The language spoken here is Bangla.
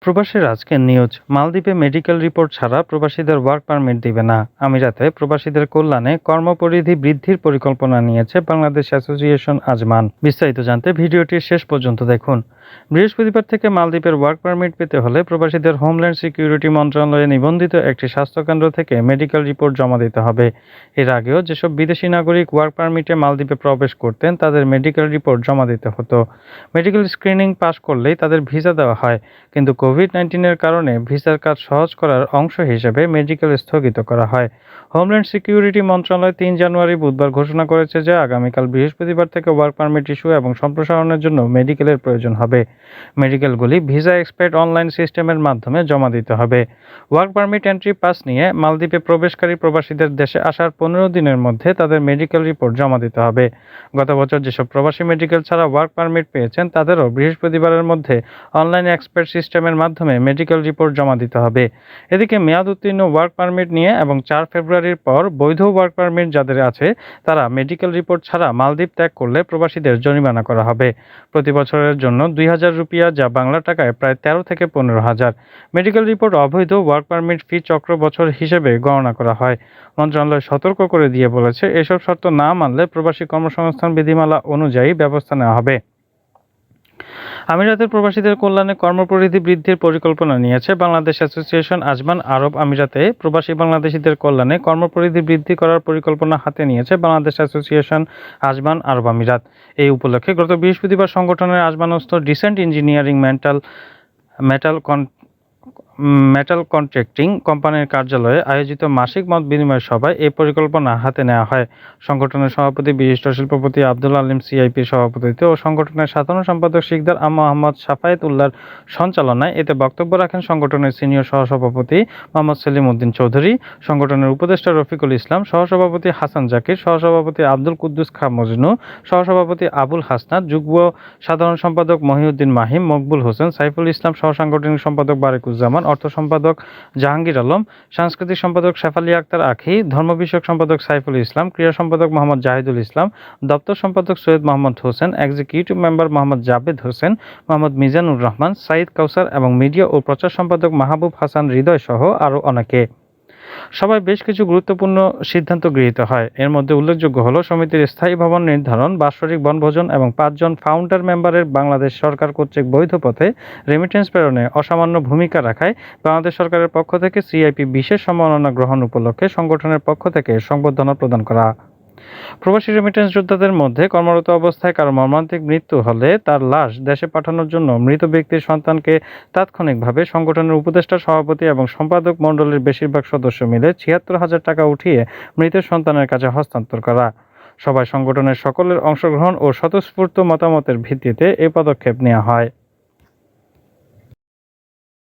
প্রবাসীর আজকের নিউজ। মালদ্বীপে মেডিকেল রিপোর্ট ছাড়া প্রবাসীদের ওয়ার্ক পারমিট দিবে না। আমিরাতে প্রবাসীদের কল্যাণে কর্মপরিধি বৃদ্ধির পরিকল্পনা নিয়েছে বাংলাদেশ অ্যাসোসিয়েশন আজমান। বিস্তারিত জানতে ভিডিওটির শেষ পর্যন্ত দেখুন। বৃহস্পতিবার থেকে মালদ্বীপের ওয়ার্ক পারমিট পেতে হলে প্রবাসীদের হোমল্যান্ড সিকিউরিটি মন্ত্রণালয়ে নিবন্ধিত একটি স্বাস্থ্যকেন্দ্র থেকে মেডিকেল রিপোর্ট জমা দিতে হবে। এর আগেও যেসব বিদেশি নাগরিক ওয়ার্ক পারমিটে মালদ্বীপে প্রবেশ করতেন তাদের মেডিকেল রিপোর্ট জমা দিতে হতো। মেডিকেল স্ক্রিনিং পাস করলেই তাদের ভিসা দেওয়া হয়, কিন্তু কোভিড-19-এর কারণে ভিসার কাজ সহজ করার অংশ হিসেবে মেডিকেল স্থগিত করা হয়। হোমল্যান্ড সিকিউরিটি মন্ত্রণালয় ৩ জানুয়ারি বুধবার ঘোষণা করেছে যে আগামীকাল বৃহস্পতিবার থেকে ওয়ার্ক পারমিট ইস্যু এবং সম্প্রসারণের জন্য মেডিকেলের প্রয়োজন হবে। মেডিকেলগুলি ভিসা এক্সপার্ট অনলাইন সিস্টেমের মাধ্যমে জমা দিতে হবে। ওয়ার্ক পারমিট এন্ট্রি পাস নিয়ে মালদ্বীপে প্রবেশকারী প্রবাসীদের দেশে আসার ১৫ দিনের মধ্যে তাদের মেডিকেল রিপোর্ট জমা দিতে হবে। গত বছর যেসব প্রবাসী মেডিকেল ছাড়া ওয়ার্ক পারমিট পেয়েছেন তাদেরও বৃহস্পতিবারের মধ্যে অনলাইন এক্সপার্ট সিস্টেমের মাধ্যমে মেডিকেল রিপোর্ট জমা দিতে হবে। এদিকে মেয়াদ উত্তীর্ণ ওয়ার্ক পারমিট নিয়ে এবং ৪ ফেব্রুয়ারির পর বৈধ ওয়ার্ক পারমিট যাদের আছে তারা মেডিকেল রিপোর্ট ছাড়া মালদ্বীপ ত্যাগ করলে প্রবাসীদের জরিমানা করা হবে। প্রতি বছরের জন্য ২,০০০ রুপিয়া, যা বাংলা টাকায় প্রায় ১৩ থেকে ১৫,০০০। মেডিকেল রিপোর্ট অবৈধ ওয়ার্ক পারমিট ফি চক্র বছর হিসেবে গণনা করা হয়। মন্ত্রণালয় সতর্ক করে দিয়ে বলেছে, এসব শর্ত না মানলে প্রবাসী কর্মসংস্থান বিধিমালা অনুযায়ী ব্যবস্থা নেওয়া হবে। আমিরাতের প্রবাসীদের কল্যাণে কর্মপরিধি বৃদ্ধির পরিকল্পনা নিয়েছে বাংলাদেশ অ্যাসোসিয়েশন আজমান। আরব আমিরাতে প্রবাসী বাংলাদেশিদের কল্যাণে কর্মপরিধি বৃদ্ধি করার পরিকল্পনা হাতে নিয়েছে বাংলাদেশ অ্যাসোসিয়েশন আজমান আরব আমিরাত। এই উপলক্ষে গত বৃহস্পতিবার সংগঠনের আজমানস্থ ডিসেন্ট ইঞ্জিনিয়ারিং মেটাল কন্ট্রাক্টিং কোম্পানির কার্যালয়ে আয়োজিত মাসিক মত বিনিময় সভায় এই পরিকল্পনা হাতে নেওয়া হয়। সংগঠনের সভাপতি বিশিষ্ট শিল্পপতি আব্দুল আলিম সিআইপির সভাপতিত্বে ও সংগঠনের সাধারণ সম্পাদক শিকদার মোহাম্মদ সাফায়েত উল্লাহর সঞ্চালনায় এতে বক্তব্য রাখেন সংগঠনের সিনিয়র সহসভাপতি মোহাম্মদ সেলিম উদ্দিন চৌধুরী, সংগঠনের উপদেষ্টা রফিকুল ইসলাম, সহসভাপতি হাসান জাকির, সহসভাপতি আব্দুল কুদ্দুস খা মজনু, সহসভাপতি আবুল হাসনাত, যুগ্ম সাধারণ সম্পাদক মহিউদ্দিন মাহিম, মকবুল হোসেন, সাইফুল ইসলাম, সহসাংগঠনিক সম্পাদক বারেকুজ্জামান, অর্থ সম্পাদক জাহাঙ্গীর আলম, সাংস্কৃতিক সম্পাদক শেফালী আক্তার আখি, ধর্ম বিষয়ক সম্পাদক সাইফুল ইসলাম, ক্রীড়া সম্পাদক মোহাম্মদ জাহিদুল ইসলাম, দপ্তর সম্পাদক সৈয়দ মোহাম্মদ হোসেন, এক্সিকিউটিভ মেম্বার মোহাম্মদ জাবেদ হোসেন, মোহাম্মদ মিজানুর রহমান, সাইদ কাউসার এবং মিডিয়া ও প্রচার সম্পাদক মাহবুব হাসান হৃদয় সহ আরও অনেকে। সভায় বেশ কিছু গুরুত্বপূর্ণ সিদ্ধান্ত গৃহীত হয়। এর মধ্যে উল্লেখযোগ্য হল সমিতির স্থায়ী ভবন নির্ধারণ, বাৎসরিক বনভোজন এবং ৫ জন ফাউন্ডার মেম্বারের বাংলাদেশ সরকার কর্তৃক বৈধ পথে রেমিটেন্স প্রেরণে অসামান্য ভূমিকা রাখায় বাংলাদেশ সরকারের পক্ষ থেকে সিআইপি বিশেষ সম্মাননা গ্রহণ উপলক্ষে সংগঠনের পক্ষ থেকে সংবর্ধনা প্রদান করা। প্রবাসী রেমিটেন্স যোদ্ধাদের মধ্যে কর্মরত অবস্থায় কারো মর্মান্তিক মৃত্যু হলে তার লাশ দেশে পাঠানোর জন্য মৃত ব্যক্তির সন্তানকে তাৎক্ষণিকভাবে সংগঠনের উপদেষ্টা, সভাপতি এবং সম্পাদক মণ্ডলীর বেশিরভাগ সদস্য মিলে ৭৬,০০০ টাকা উঠিয়ে মৃতের সন্তানের কাছে হস্তান্তর করা। সভায় সংগঠনের সকলের অংশগ্রহণ ও স্বতঃস্ফূর্ত মতামতের ভিত্তিতে এ পদক্ষেপ নেওয়া হয়।